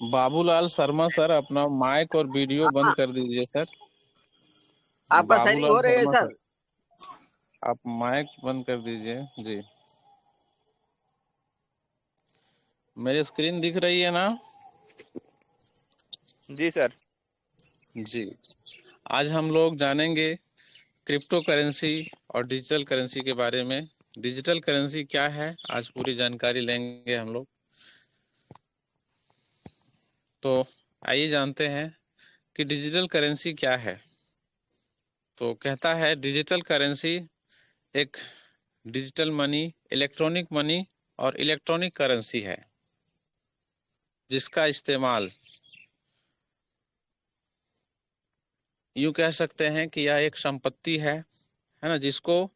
Babulal Sharma sir, अपना mic और video बंद हाँ, कर दीजिए सर। आपका शायरिंग बाबूलाल हो रही है शर्मा सर। सर, आप माइक बंद कर दीजिए जी। मेरी स्क्रीन दिख रही है ना? जी सर। जी। आज हम लोग जानेंगे क्रिप्टो करेंसी और डिजिटल करेंसी के बारे में। डिजिटल करेंसी क्या है, आज पूरी जानकारी लेंगे हम लोग। तो आइए जानते हैं कि डिजिटल करेंसी क्या है। तो कहता है डिजिटल करेंसी एक डिजिटल मनी, इलेक्ट्रॉनिक मनी और इलेक्ट्रॉनिक करेंसी है जिसका इस्तेमाल, यूं कह सकते हैं कि यह एक संपत्ति है ना, जिसको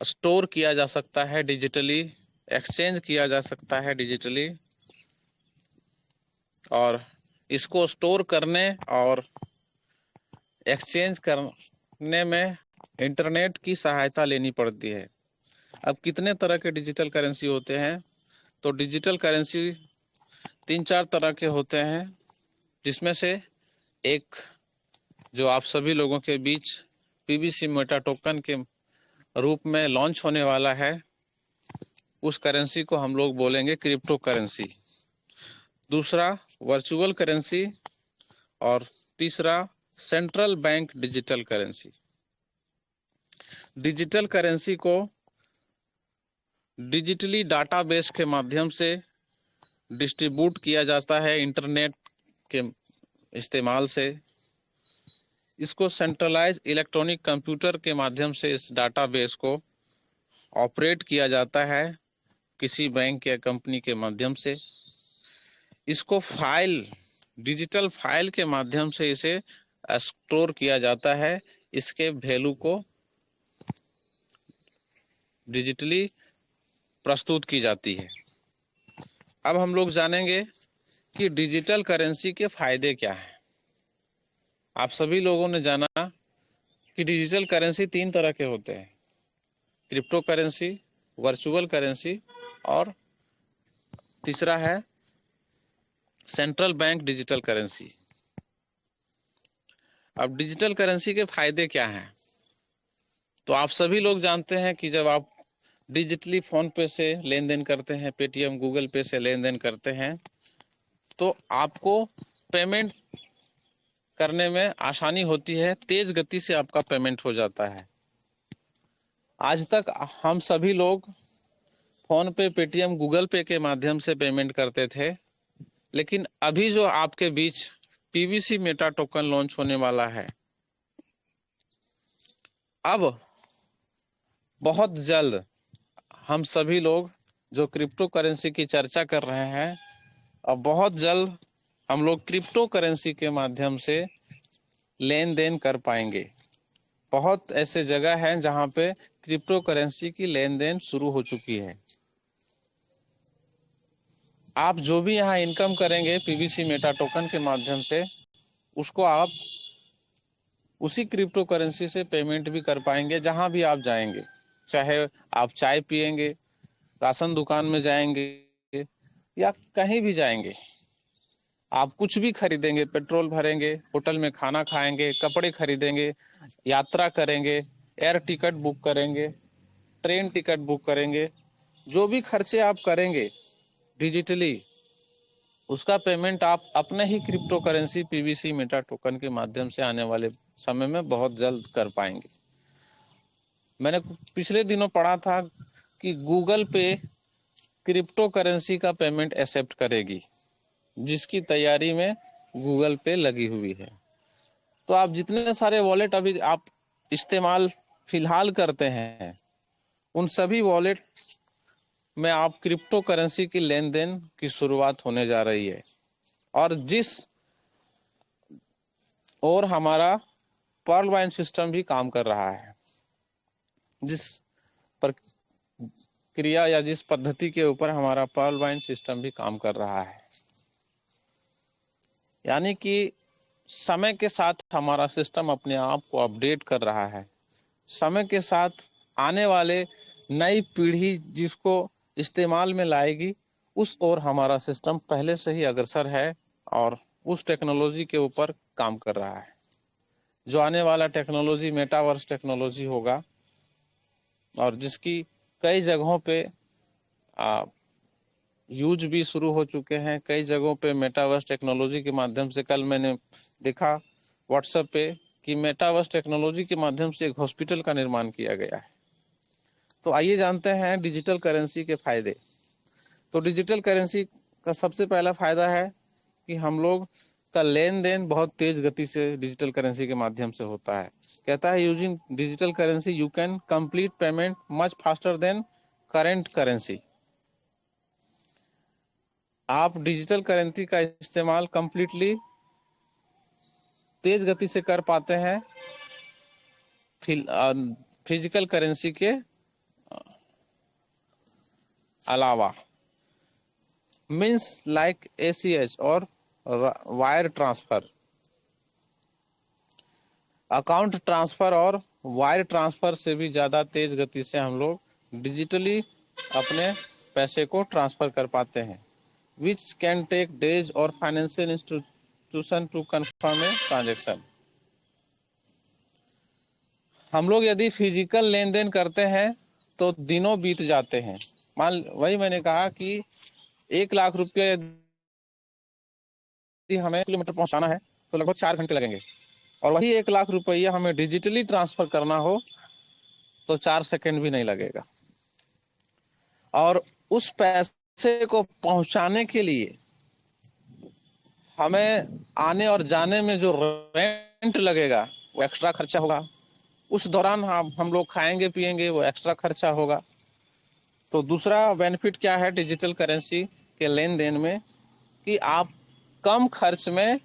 स्टोर किया जा सकता है डिजिटली, एक्सचेंज किया जा सकता है डिजिटली, और इसको स्टोर करने और एक्सचेंज करने में इंटरनेट की सहायता लेनी पड़ती है। अब कितने तरह के डिजिटल करेंसी होते हैं? तो डिजिटल करेंसी तीन चार तरह के होते हैं, जिसमें से एक जो आप सभी लोगों के बीच पीबीसी मेटा टोकन के रूप में लॉन्च होने वाला है, उस करेंसी को हम लोग बोलेंगे क्रिप्टो करेंसी। दूसरा वर्चुअल करेंसी, और तीसरा central bank digital currency. Digital currency को डिजिटली डाटाबेस के माध्यम से डिस्ट्रीब्यूट किया जाता है इंटरनेट के इस्तेमाल से। इसको सेंट्रलाइज इलेक्ट्रॉनिक कंप्यूटर के माध्यम से इस डाटाबेस को ऑपरेट किया जाता है किसी बैंक या कंपनी के माध्यम से। इसको फाइल, डिजिटल फाइल के माध्यम से इसे स्टोर किया जाता है, इसके वैल्यू को डिजिटली प्रस्तुत की जाती है। अब हम लोग जानेंगे कि डिजिटल करेंसी के फायदे क्या हैं। आप सभी लोगों ने जाना कि डिजिटल करेंसी तीन तरह के होते हैं: क्रिप्टो करेंसी, वर्चुअल करेंसी, और तीसरा है सेंट्रल बैंक डिजिटल करेंसी। अब डिजिटल करेंसी के फायदे क्या हैं? तो आप सभी लोग जानते हैं कि जब आप डिजिटली फोन पे से लेन देन करते हैं, पेटीएम, गूगल पे से लेन देन करते हैं, तो आपको पेमेंट करने में आसानी होती है, तेज गति से आपका पेमेंट हो जाता है। आज तक हम सभी लोग फोन पे, पेटीएम, गूगल पे के माध्यम से पेमेंट करते थे, लेकिन अभी जो आपके बीच पीवीसी मेटा टोकन लॉन्च होने वाला है, अब बहुत जल्द हम सभी लोग जो क्रिप्टो करेंसी की चर्चा कर रहे हैं, अब बहुत जल्द हम लोग क्रिप्टो करेंसी के माध्यम से लेन देन कर पाएंगे। बहुत ऐसे जगह हैं जहां पे क्रिप्टो करेंसी की लेन देन शुरू हो चुकी है। आप जो भी यहाँ इनकम करेंगे पीवीसी मेटा टोकन के माध्यम से, उसको आप उसी क्रिप्टो करेंसी से पेमेंट भी कर पाएंगे जहां भी आप जाएंगे। चाहे आप चाय पिएंगे, राशन दुकान में जाएंगे, या कहीं भी जाएंगे, आप कुछ भी खरीदेंगे, पेट्रोल भरेंगे, होटल में खाना खाएंगे, कपड़े खरीदेंगे, यात्रा करेंगे, एयर टिकट बुक करेंगे, ट्रेन टिकट बुक करेंगे, जो भी खर्चे आप करेंगे डिजिटली, उसका पेमेंट आप अपने ही cryptocurrency PVC meta token के माध्यम से आने वाले समय में बहुत जल्द कर पाएंगे। मैंने पिछले दिनों पढ़ा था कि गूगल पे क्रिप्टो करेंसी का पेमेंट एक्सेप्ट करेगी, जिसकी तैयारी में गूगल पे लगी हुई है। तो आप जितने सारे वॉलेट अभी आप इस्तेमाल फिलहाल करते हैं, उन सभी वॉलेट में आप क्रिप्टो करेंसी की लेन देन की शुरुआत होने जा रही है। और जिस और हमारा पर्ल वाइन सिस्टम भी काम कर रहा है, जिस प्रक्रिया या जिस पद्धति के ऊपर हमारा पर्ल वाइन सिस्टम भी काम कर रहा है, यानी कि समय के साथ हमारा सिस्टम अपने आप को अपडेट कर रहा है। समय के साथ आने वाले नई पीढ़ी जिसको इस्तेमाल में लाएगी, उस ओर हमारा सिस्टम पहले से ही अग्रसर है और उस टेक्नोलॉजी के ऊपर काम कर रहा है। जो आने वाला टेक्नोलॉजी मेटावर्स टेक्नोलॉजी होगा और जिसकी कई जगहों पे यूज भी शुरू हो चुके हैं। कई जगहों पे मेटावर्स टेक्नोलॉजी के माध्यम से, कल मैंने देखा व्हाट्सएप पे कि मेटावर्स टेक्नोलॉजी के माध्यम से एक हॉस्पिटल का निर्माण किया गया है। तो आइए जानते हैं डिजिटल करेंसी के फायदे। तो डिजिटल करेंसी का सबसे पहला फायदा है कि हम लोग का लेन देन बहुत तेज गति से डिजिटल करेंसी के माध्यम से होता है। कहता है using digital currency you can complete payment much faster than current currency. आप डिजिटल करेंसी का इस्तेमाल कंप्लीटली तेज गति से कर पाते हैं फिजिकल करेंसी के अलावा। मीन्स लाइक ACH और वायर ट्रांसफर, अकाउंट ट्रांसफर और वायर ट्रांसफर से भी ज्यादा तेज गति से हम लोग डिजिटली अपने पैसे को ट्रांसफर कर पाते हैं। which can take days or financial institution to confirm a transaction। हम लोग यदि फिजिकल लेन देन करते हैं तो दिनों बीत जाते हैं। वही मैंने कहा कि 1 लाख रुपया यदि हमें किलोमीटर पहुंचाना है तो लगभग 4 घंटे लगेंगे, और वही 1 लाख रुपया हमें डिजिटली ट्रांसफर करना हो तो 4 सेकंड भी नहीं लगेगा। और उस पैसे को पहुंचाने के लिए हमें आने और जाने में जो रेंट लगेगा वो एक्स्ट्रा खर्चा होगा। उस दौरान हम लोग खाएंगे पिएंगे, वो एक्स्ट्रा खर्चा होगा। तो दूसरा बेनिफिट क्या है डिजिटल करेंसी के लेन देन में कि आप कम खर्च में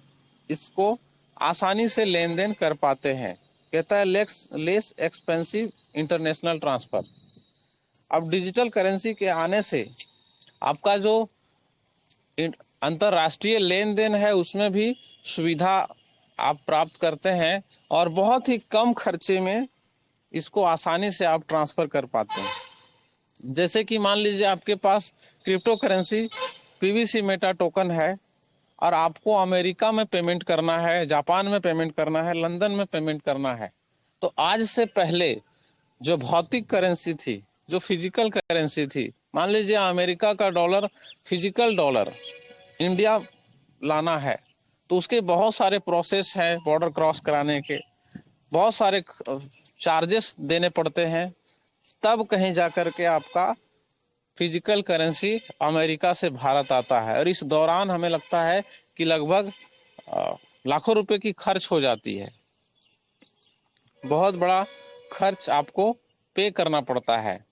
इसको आसानी से लेन देन कर पाते हैं। कहता है लेस एक्सपेंसिव इंटरनेशनल ट्रांसफर। अब डिजिटल करेंसी के आने से आपका जो अंतरराष्ट्रीय लेन देन है उसमें भी सुविधा आप प्राप्त करते हैं और बहुत ही कम खर्चे में इसको आसानी से आप ट्रांसफर कर पाते हैं। जैसे कि मान लीजिए आपके पास cryptocurrency PVC meta token है और आपको अमेरिका में पेमेंट करना है, जापान में पेमेंट करना है, लंदन में पेमेंट करना है। तो आज से पहले जो भौतिक करेंसी थी, जो फिजिकल करेंसी थी, मान लीजिए अमेरिका का डॉलर फिजिकल डॉलर इंडिया लाना है तो उसके बहुत सारे प्रोसेस हैं, बॉर्डर क्रॉस कराने के बहुत सारे चार्जेस देने पड़ते हैं, तब कहीं जाकर के आपका फिजिकल करेंसी अमेरिका से भारत आता है। और इस दौरान हमें लगता है कि लगभग लाखों रुपए की खर्च हो जाती है। बहुत बड़ा खर्च आपको पे करना पड़ता है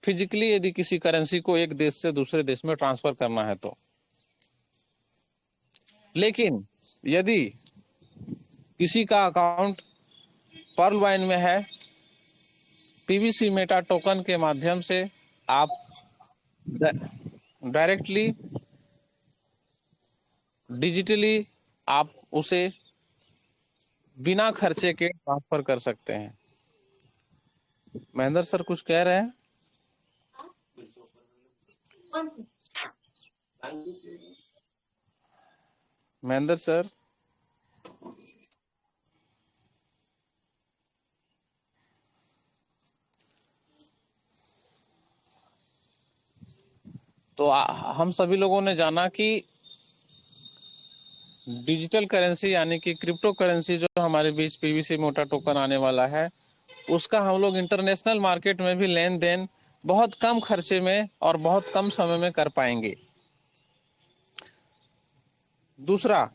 फिजिकली यदि किसी करेंसी को एक देश से दूसरे देश में ट्रांसफर करना है तो। लेकिन यदि किसी का अकाउंट पर्ल वाइन में है, PVC मेटा टोकन के माध्यम से आप डायरेक्टली डिजिटली आप उसे बिना खर्चे के ट्रांसफर कर सकते हैं। महेंद्र सर कुछ कह रहे हैं? महेंद्र सर? तो हम सभी लोगों ने जाना कि डिजिटल करेंसी यानी कि क्रिप्टो करेंसी जो हमारे बीच PVC मेटा टोकन आने वाला है उसका हम लोग इंटरनेशनल मार्केट में भी लेन देन बहुत कम खर्चे में और बहुत कम समय में कर पाएंगे। दूसरा,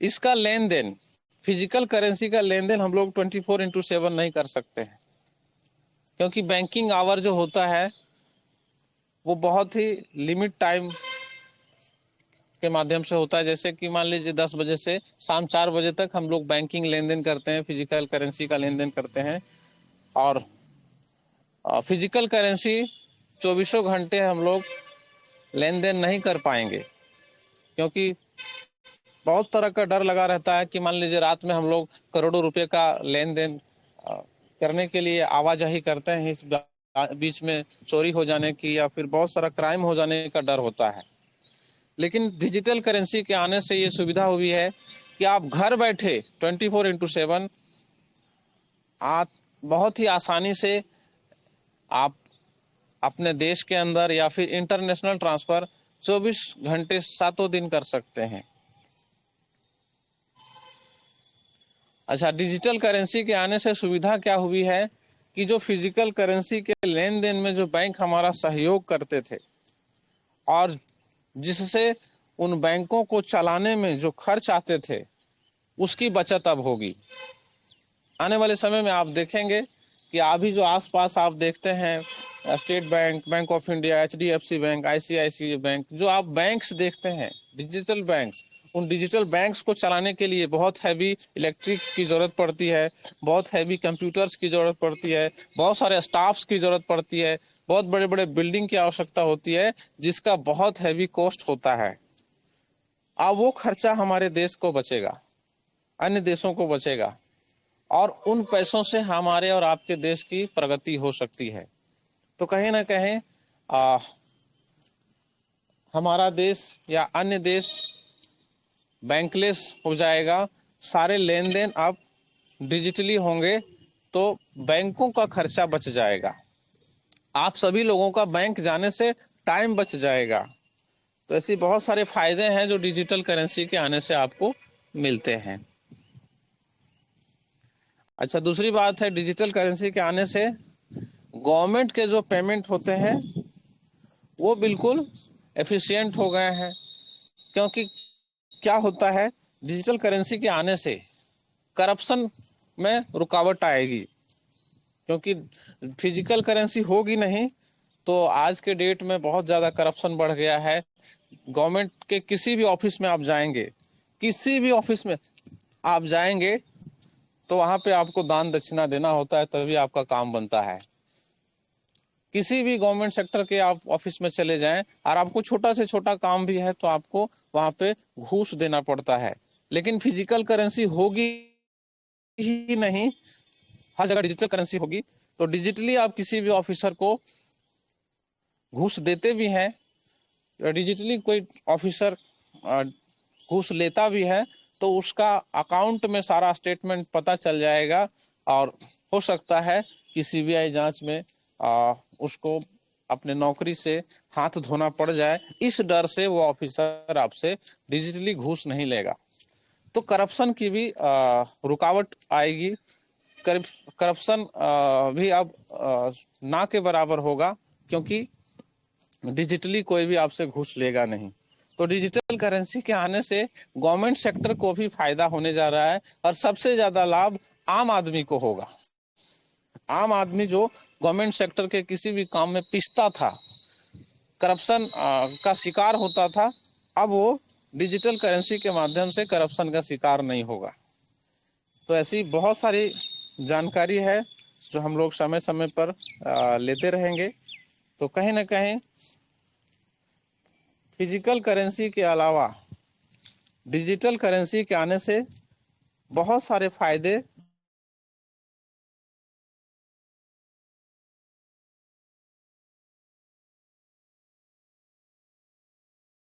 इसका लेन देन, फिजिकल करेंसी का लेन देन हम लोग 24/7 नहीं कर सकते हैं क्योंकि बैंकिंग आवर जो होता है वो बहुत ही लिमिट टाइम के माध्यम से होता है। जैसे कि मान लीजिए 10 बजे से शाम 4 बजे तक हम लोग बैंकिंग लेन देन करते हैं, फिजिकल करेंसी का लेन देन करते हैं। और फिजिकल करेंसी 24 घंटे हम लोग लेन देन नहीं कर पाएंगे क्योंकि बहुत तरह का डर लगा रहता है कि मान लीजिए रात में हम लोग करोड़ों रुपए का लेन देन करने के लिए आवाजाही करते हैं इस बीच में चोरी हो जाने की या फिर बहुत सारा क्राइम हो जाने का डर होता है। लेकिन डिजिटल करेंसी के आने से ये सुविधा हुई है कि आप घर बैठे 24x7 आप बहुत ही आसानी से आप अपने देश के अंदर या फिर इंटरनेशनल ट्रांसफर 24 घंटे सातों दिन कर सकते हैं। अच्छा, डिजिटल करेंसी के आने से सुविधा क्या हुई है कि जो फिजिकल करेंसी के लेन देन में जो बैंक हमारा सहयोग करते थे और जिससे उन बैंकों को चलाने में जो खर्च आते थे उसकी बचत अब होगी। आने वाले समय में आप देखेंगे कि अभी जो आसपास आप देखते हैं state bank, bank of India, HDFC bank, ICICI bank, जो आप बैंक्स देखते हैं डिजिटल बैंक्स, उन डिजिटल बैंक्स को चलाने के लिए बहुत हैवी इलेक्ट्रिक की जरूरत पड़ती है, बहुत हैवी कंप्यूटर्स की जरूरत पड़ती है, बहुत सारे स्टाफ्स की जरूरत पड़ती है, बहुत बड़े बड़े बिल्डिंग की आवश्यकता होती है जिसका बहुत हैवी कॉस्ट होता है। अब वो खर्चा हमारे देश को बचेगा, अन्य देशों को बचेगा और उन पैसों से हमारे और आपके देश की प्रगति हो सकती है। तो कहीं ना कहीं हमारा देश या अन्य देश बैंकलेस हो जाएगा, सारे लेन देन अब डिजिटली होंगे, तो बैंकों का खर्चा बच जाएगा, आप सभी लोगों का बैंक जाने से टाइम बच जाएगा। तो ऐसी बहुत सारे फायदे हैं जो डिजिटल करेंसी के आने से आपको मिलते हैं। अच्छा, दूसरी बात है डिजिटल करेंसी के आने से गवर्नमेंट के जो पेमेंट होते हैं वो बिल्कुल एफिशिएंट हो गए हैं। क्योंकि क्या होता है, डिजिटल करेंसी के आने से करप्शन में रुकावट आएगी, क्योंकि फिजिकल करेंसी होगी नहीं तो आज के डेट में बहुत ज्यादा करप्शन बढ़ गया है। गवर्नमेंट के किसी भी ऑफिस में आप जाएंगे, किसी भी ऑफिस में आप जाएंगे तो वहां पे आपको दान दक्षिणा देना होता है, तभी आपका काम बनता है। किसी भी गवर्नमेंट सेक्टर के आप ऑफिस में चले जाएं और आपको छोटा से छोटा काम भी है तो आपको वहां पे घूस देना पड़ता है। लेकिन फिजिकल करेंसी होगी ही नहीं, हर जगह डिजिटल करेंसी होगी, तो डिजिटली आप किसी भी ऑफिसर को घूस देते भी हैं, डिजिटली कोई ऑफिसर घूस लेता भी है तो उसका अकाउंट में सारा स्टेटमेंट पता चल जाएगा और हो सकता है कि सीबीआई जांच में उसको अपने नौकरी से हाथ धोना पड़ जाए। इस डर से वो ऑफिसर आपसे डिजिटली घूस नहीं लेगा। तो करप्शन की भी रुकावट आएगी। करप्शन भी अब ना के बराबर होगा, क्योंकि डिजिटली कोई भी आपसे घूस लेगा नहीं। तो डिजिटल करेंसी के आने से गवर्नमेंट सेक्टर को भी फायदा होने जा रहा है और सबसे ज्यादा लाभ आम आदमी को होगा। आम आदमी जो गवर्नमेंट सेक्टर के किसी भी काम में पिसता था, करप्शन का शिकार होता था, अब वो डिजिटल करेंसी के माध्यम से करप्शन का शिकार नहीं होगा। तो ऐसी बहुत सारी जानकारी है जो हम लोग समय समय पर लेते रहेंगे। तो कहीं ना कहीं फिजिकल करेंसी के अलावा डिजिटल करेंसी के आने से बहुत सारे फायदे